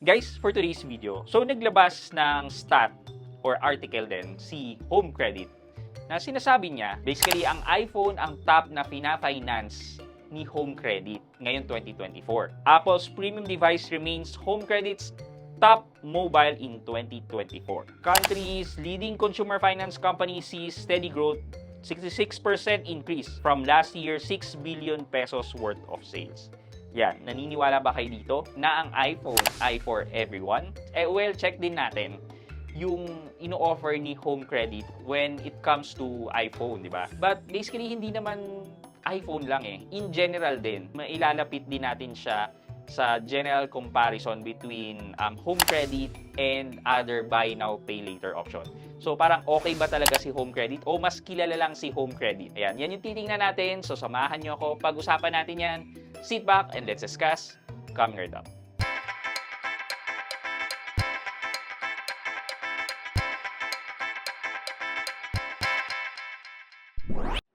Guys, for today's video, so naglabas ng stat or article din si Home Credit na sinasabi niya, basically ang iPhone ang top na fina-finance ni Home Credit ngayon 2024. Apple's premium device remains Home Credit's top mobile in 2024. Country's leading consumer finance company sees steady growth, 66% increase from last year 6 billion pesos worth of sales. Yan, naniniwala ba kayo dito na ang iPhone ay for everyone? Well, check din natin yung ino-offer ni Home Credit when it comes to iPhone, di ba? But basically, hindi naman iPhone lang eh. In general din, mailalapit din natin siya sa general comparison between Home Credit and other buy now, pay later option. So parang okay ba talaga si Home Credit o mas kilala lang si Home Credit? Ayan, yan yung titingnan natin. So samahan nyo ako. Pag-usapan natin yan. Sit back and let's discuss. Coming right up.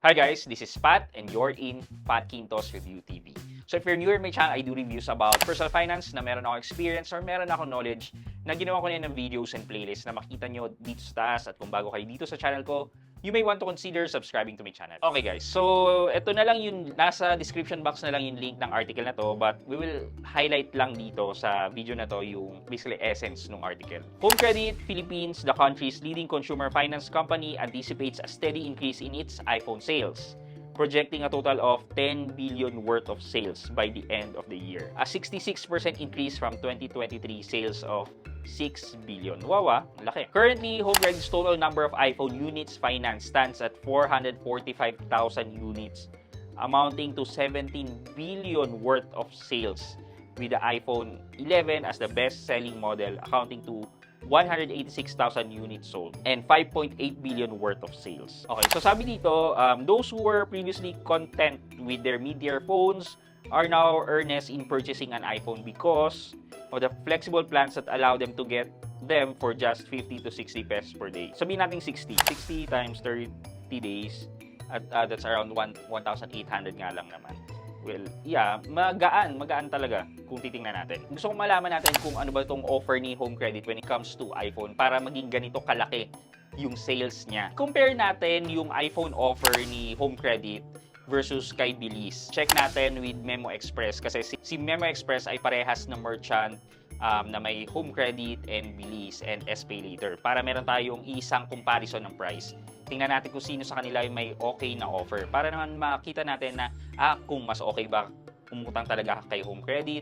Hi guys, this is Pat and you're in Pat Quintos Review TV. So if you're new to my channel, I do reviews about personal finance na meron ako experience or meron ako knowledge na ginawa ko na ng videos and playlists na makita nyo dito sa taas. At kung bago kayo dito sa channel ko, you may want to consider subscribing to my channel. Okay guys, so ito na lang yung nasa description box na lang yung link ng article na to, but we will highlight lang dito sa video na to yung basically essence ng article. Home Credit Philippines, the country's leading consumer finance company, anticipates a steady increase in its iPhone sales, projecting a total of 10 billion worth of sales by the end of the year. A 66% increase from 2023 sales of 6 billion. Wow, laki. Currently, Home Credit's total number of iPhone units financed stands at 445,000 units, amounting to 17 billion worth of sales, with the iPhone 11 as the best-selling model, accounting to 186,000 units sold and 5.8 billion worth of sales. Okay, so sabi dito, those who were previously content with their mid-tier phones are now earnest in purchasing an iPhone because of the flexible plans that allow them to get them for just 50 to 60 pesos per day. Sabihin natin 60 times 30 days at that's around 1,800 nga lang naman. Well, yeah, magaan talaga kung titingnan natin. Gusto kong malaman natin kung ano ba itong offer ni Home Credit when it comes to iPhone para maging ganito kalaki yung sales niya. Compare natin yung iPhone offer ni Home Credit versus kay Bilis. Check natin with Memo Express kasi si Memo Express ay parehas na merchant na may Home Credit and Bilis and SPay Later para meron tayong isang comparison ng price. Tingnan natin kung sino sa kanila may okay na offer para naman makita natin na kung mas okay ba umutang talaga kay Home Credit,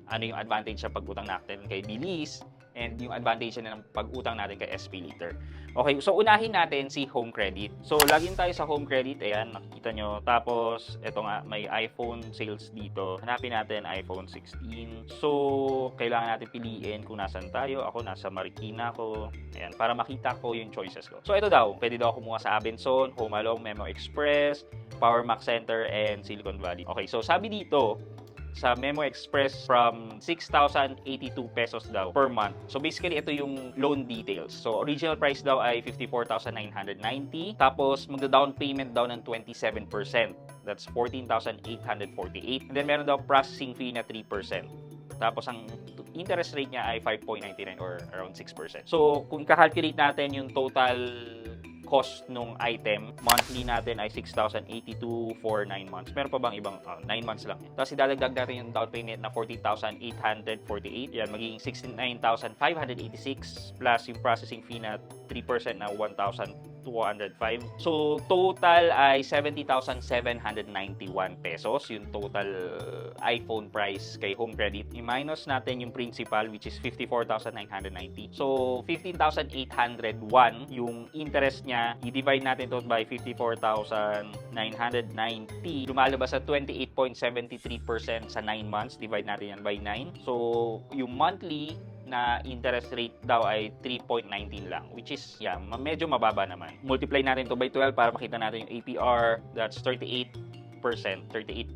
ano yung advantage sa pag-utang natin kay Bilis, and yung advantage na ng pag-utang natin kay SPay Later. Okay, so unahin natin si Home Credit. So, login tayo sa Home Credit. Ayan, nakikita nyo. Tapos, eto nga, may iPhone sales dito. Hanapin natin iPhone 16. So, kailangan natin piliin kung nasan tayo. Ako, nasa Marikina ko. Ayan, para makita ko yung choices ko. So, ito daw. Pwede daw kumuha sa Abenson, Home Along, Memo Express, Power Mac Center, and Silicon Valley. Okay, so sabi dito, sa Memo Express from 6,082 pesos daw per month. So basically, ito yung loan details. So original price daw ay 54,990. Tapos magda-down payment daw ng 27%. That's 14,848. And then meron daw processing fee na 3%. Tapos ang interest rate niya ay 5.99 or around 6%. So kung i-calculate natin yung total cost nung item, monthly natin ay 6,082 for 9 months. Meron pa bang ibang 9 months lang? Tapos idadagdag natin yung down payment na 14,848. Yan, magiging 69,586 plus yung processing fee na 3% na 1,205. So, total ay 70,791 pesos yung total iPhone price kay Home Credit. I-minus natin yung principal which is 54,990. So, 15,801 yung interest niya. I-divide natin to by 54,990. Lumalabas sa 28.73% sa 9 months. Divide natin yan by 9. So, yung monthly na interest rate daw ay 3.19 lang, which is, yeah, medyo mababa naman. Multiply natin to by 12 para makita natin yung APR. That's 38%, 38.31%.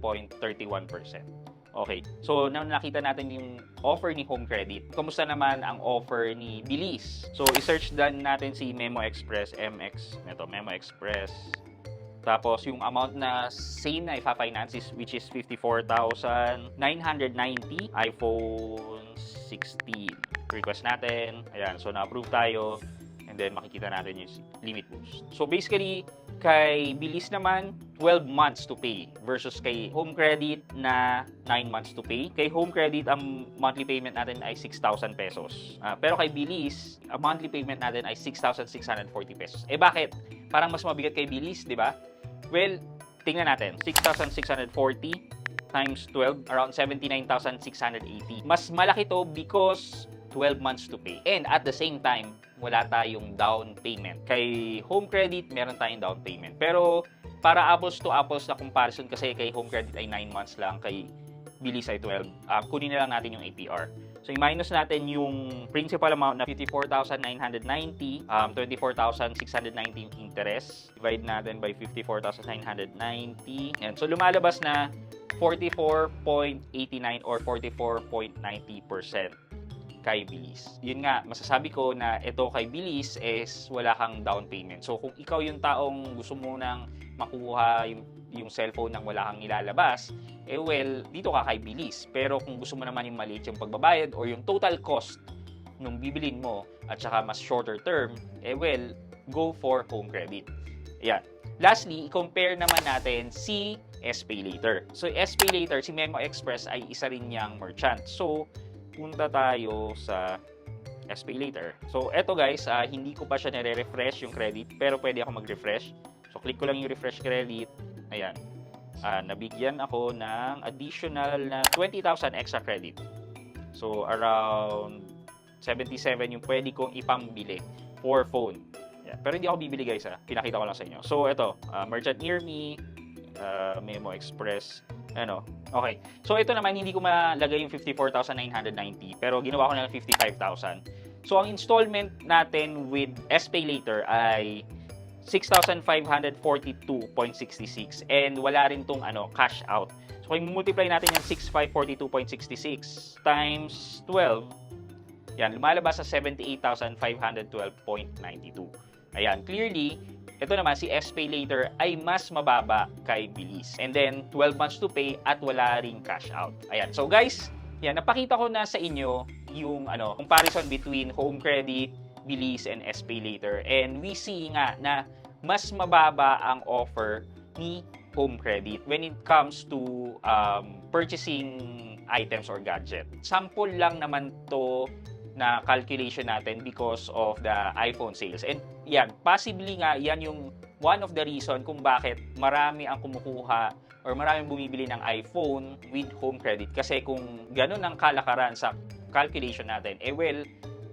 Okay, so nakita natin yung offer ni Home Credit. Kamusta naman ang offer ni Bilis? So, i-search din natin si Memo Express, MX. Ito, Memo Express. Tapos yung amount na same na ipa-finance is which is 54,990 iPhone 16. Request natin. Ayan, so na-approve tayo. And then makikita natin yung limit boost. So basically, kay Bilis naman, 12 months to pay versus kay Home Credit na 9 months to pay. Kay Home Credit, ang monthly payment natin ay 6,000 pesos. Pero kay Bilis, ang monthly payment natin ay 6,640 pesos. Eh bakit? Parang mas mabigat kay Bilis, di ba? Well, tingnan natin. 6,640 times 12, around 79,680. Mas malaki to because 12 months to pay. And at the same time, wala tayong down payment. Kay Home Credit, meron tayong down payment. Pero para apples to apples na comparison, kasi kay Home Credit ay 9 months lang, kay Bilis ay 12, kunin na lang natin yung APR. So, i-minus natin yung principal amount na 54,990, 24,690 yung interest. Divide natin by 54,990. And so, lumalabas na 44.89 or 44.90% kay Bilis. Yun nga, masasabi ko na ito kay Bilis is wala kang down payment. So, kung ikaw yung taong gusto mo nang makuha yung cellphone nang wala kang nilalabas, eh well, dito ka kay Bilis. Pero kung gusto mo naman yung maliit yung pagbabayad or yung total cost nung bibilin mo at saka mas shorter term, eh well, go for Home Credit. Ayan. Lastly, i-compare naman natin si SPayLater. So, SPayLater, si Memo Express ay isa rin niyang merchant. So, punta tayo sa SPayLater. So, eto guys, hindi ko pa siya nare-refresh yung credit, pero pwede ako mag-refresh. So, click ko lang yung refresh credit. Ayan. Nabigyan ako ng additional na 20,000 extra credit. So, around 77 yung pwede kong ipambili for phone. Ayan. Pero hindi ako bibili guys, pinakita ko lang sa inyo. So, eto, merchant near me, Memo Express, ano. Okay. So, ito naman, hindi ko malagay yung 54,990, pero ginawa ko na lang 55,000. So, ang installment natin with SPayLater ay 6,542.66 and wala rin tong cash out. So, kung multiply natin yung 6,542.66 times 12, yan, lumalabas sa 78,512.92. Ayan, clearly, ito naman, si SPayLater ay mas mababa kay Bilis. And then, 12 months to pay at wala ring cash out. Ayan. So, guys, yan, napakita ko na sa inyo yung comparison between Home Credit, Bilis, and SPayLater. And we see nga na mas mababa ang offer ni Home Credit when it comes to purchasing items or gadget. Sample lang naman to na calculation natin because of the iPhone sales. And yan, possibly nga, yan yung one of the reason kung bakit marami ang kumukuha or maraming bumibili ng iPhone with Home Credit. Kasi kung ganun ang kalakaran sa calculation natin, eh well,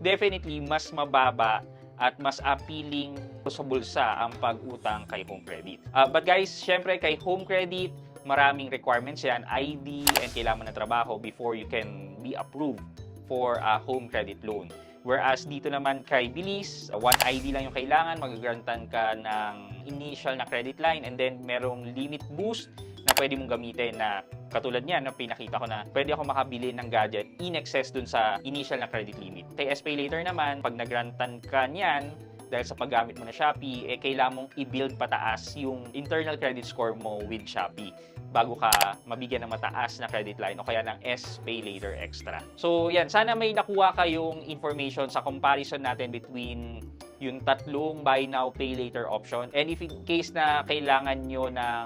definitely mas mababa at mas appealing sa bulsa ang pag-utang kay Home Credit. But guys, syempre kay Home Credit, maraming requirements yan, ID and kailangan mo ng trabaho before you can be approved for a home credit loan. Whereas dito naman kay Bilis, one ID lang yung kailangan, magagrantan ka ng initial na credit line and then merong limit boost na pwede mong gamitin na katulad niyan, na pinakita ko na pwede ako makabili ng gadget in excess dun sa initial na credit limit. Kay SPayLater naman, pag nagrantan ka niyan, dahil sa paggamit mo na Shopee, eh kailangan mong i-build pataas yung internal credit score mo with Shopee bago ka mabigyan ng mataas na credit line o kaya ng SPayLater Extra. So yan, sana may nakuha kayong information sa comparison natin between yung tatlong buy now, pay later option. And if in case na kailangan nyo ng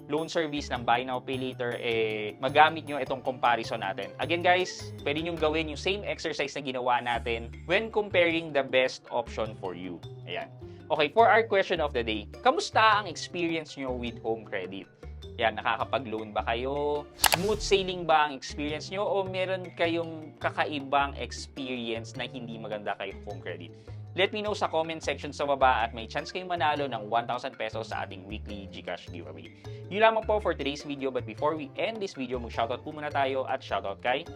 loan service ng buy now, pay later, eh magamit nyo itong comparison natin. Again guys, pwede nyo gawin yung same exercise na ginawa natin when comparing the best option for you. Ayan. Okay, for our question of the day, kamusta ang experience nyo with Home Credit? Yan, nakakapag-loan ba kayo? Smooth sailing ba ang experience nyo? O meron kayong kakaibang experience na hindi maganda kay Home Credit? Let me know sa comment section sa baba at may chance kayong manalo ng 1,000 pesos sa ating weekly GCash giveaway. Yun lamang po for today's video, but before we end this video, mag-shoutout po muna tayo at shoutout kay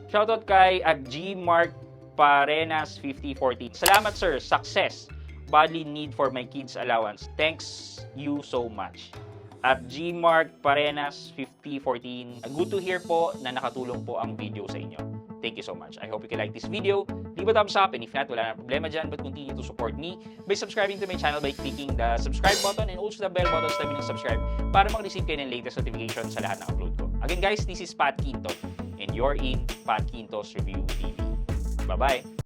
at Gmark Parenas 5040. Salamat sir, success. Badly need for my kids allowance. Thanks you so much. At Gmark Parenas 5014. Good to hear po na nakatulong po ang video sa inyo. Thank you so much. I hope you can like this video. Leave a thumbs up, and if not, wala na problema dyan, but continue to support me by subscribing to my channel by clicking the subscribe button and also the bell button sa tabi ng subscribe para mag-receive kayo ng latest notification sa lahat ng upload ko. Again guys, this is Pat Quinto, and you're in Pat Quinto's Review TV. Bye-bye!